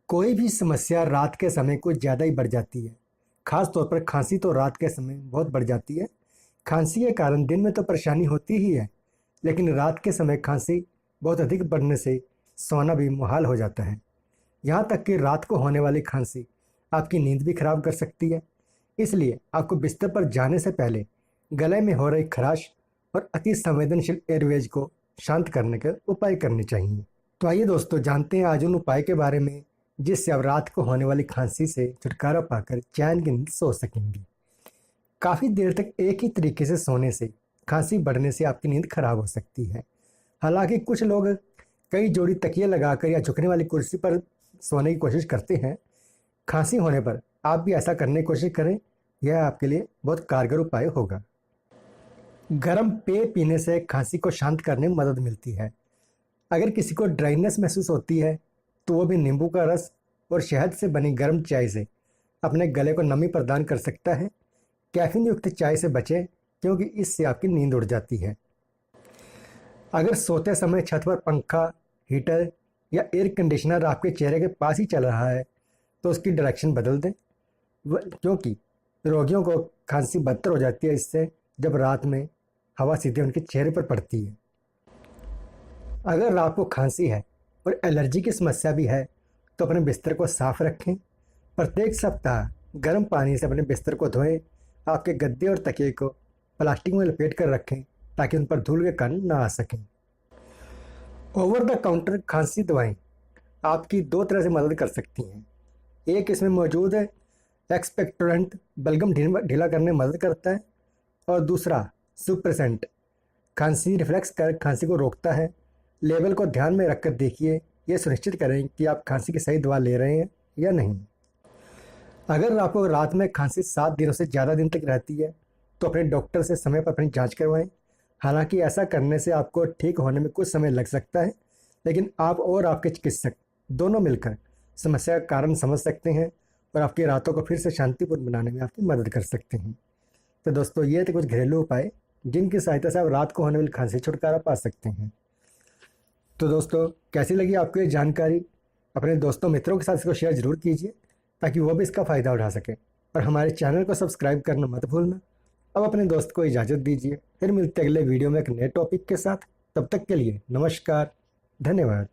कोई भी समस्या रात के समय कुछ ज़्यादा ही बढ़ जाती है। खास तौर पर खांसी तो रात के समय बहुत बढ़ जाती है। खांसी के कारण दिन में तो परेशानी होती ही है, लेकिन रात के समय खांसी बहुत अधिक बढ़ने से सोना भी मुहाल हो जाता है। यहाँ तक कि रात को होने वाली खांसी आपकी नींद भी खराब कर सकती है। इसलिए आपको बिस्तर पर जाने से पहले गले में हो रही खराश और अति संवेदनशील एयरवेज को शांत करने के उपाय करने चाहिए। तो आइए दोस्तों, जानते हैं आज उन उपाय के बारे में जिससे आप रात को होने वाली खांसी से छुटकारा पाकर चैन की नींद सो सकेंगे। काफ़ी देर तक एक ही तरीके से सोने से खांसी बढ़ने से आपकी नींद खराब हो सकती है। हालांकि कुछ लोग कई जोड़ी तकिए लगाकर या झुकने वाली कुर्सी पर सोने की कोशिश करते हैं। खांसी होने पर आप भी ऐसा करने की कोशिश करें, यह आपके लिए बहुत कारगर उपाय होगा। गर्म पेय पीने से खांसी को शांत करने में मदद मिलती है। अगर किसी को ड्राइनेस महसूस होती है तो वो भी नींबू का रस और शहद से बनी गर्म चाय से अपने गले को नमी प्रदान कर सकता है। कैफीन युक्त चाय से बचें, क्योंकि इससे आपकी नींद उड़ जाती है। अगर सोते समय छत पर पंखा, हीटर या एयर कंडीशनर आपके चेहरे के पास ही चल रहा है तो उसकी डायरेक्शन बदल दें, क्योंकि रोगियों को खांसी बदतर हो जाती है इससे, जब रात में हवा सीधे उनके चेहरे पर पड़ती है। अगर आपको खांसी है और एलर्जी की समस्या भी है तो अपने बिस्तर को साफ रखें। प्रत्येक सप्ताह गर्म पानी से अपने बिस्तर को धोएं। आपके गद्दे और तकिए को प्लास्टिक में लपेट कर रखें ताकि उन पर धूल के कण ना आ सकें। ओवर द काउंटर खांसी दवाएं आपकी दो तरह से मदद कर सकती हैं। एक इसमें मौजूद है एक्सपेक्टोरेंट, बलगम ढीला करने में मदद करता है, और दूसरा सुप्रेसेंट, खांसी रिफ्लेक्स कर खांसी को रोकता है। लेवल को ध्यान में रखकर देखिए, यह सुनिश्चित करें कि आप खांसी की सही दवा ले रहे हैं या नहीं। अगर आपको रात में खांसी 7 दिनों से ज़्यादा दिन तक रहती है तो अपने डॉक्टर से समय पर अपनी जांच करवाएं। हालांकि ऐसा करने से आपको ठीक होने में कुछ समय लग सकता है, लेकिन आप और आपके चिकित्सक दोनों मिलकर समस्या का कारण समझ सकते हैं और आपकी रातों को फिर से शांतिपूर्ण बनाने में आपकी मदद कर सकते हैं। तो दोस्तों, ये थे कुछ घरेलू उपाय जिनकी सहायता से आप रात को होने वाली खांसी से छुटकारा पा सकते हैं। तो दोस्तों, कैसी लगी आपको ये जानकारी? अपने दोस्तों मित्रों के साथ इसको शेयर जरूर कीजिए ताकि वो भी इसका फ़ायदा उठा सकें, और हमारे चैनल को सब्सक्राइब करना मत भूलना। अब अपने दोस्त को इजाज़त दीजिए, फिर मिलते अगले वीडियो में एक नए टॉपिक के साथ। तब तक के लिए नमस्कार, धन्यवाद।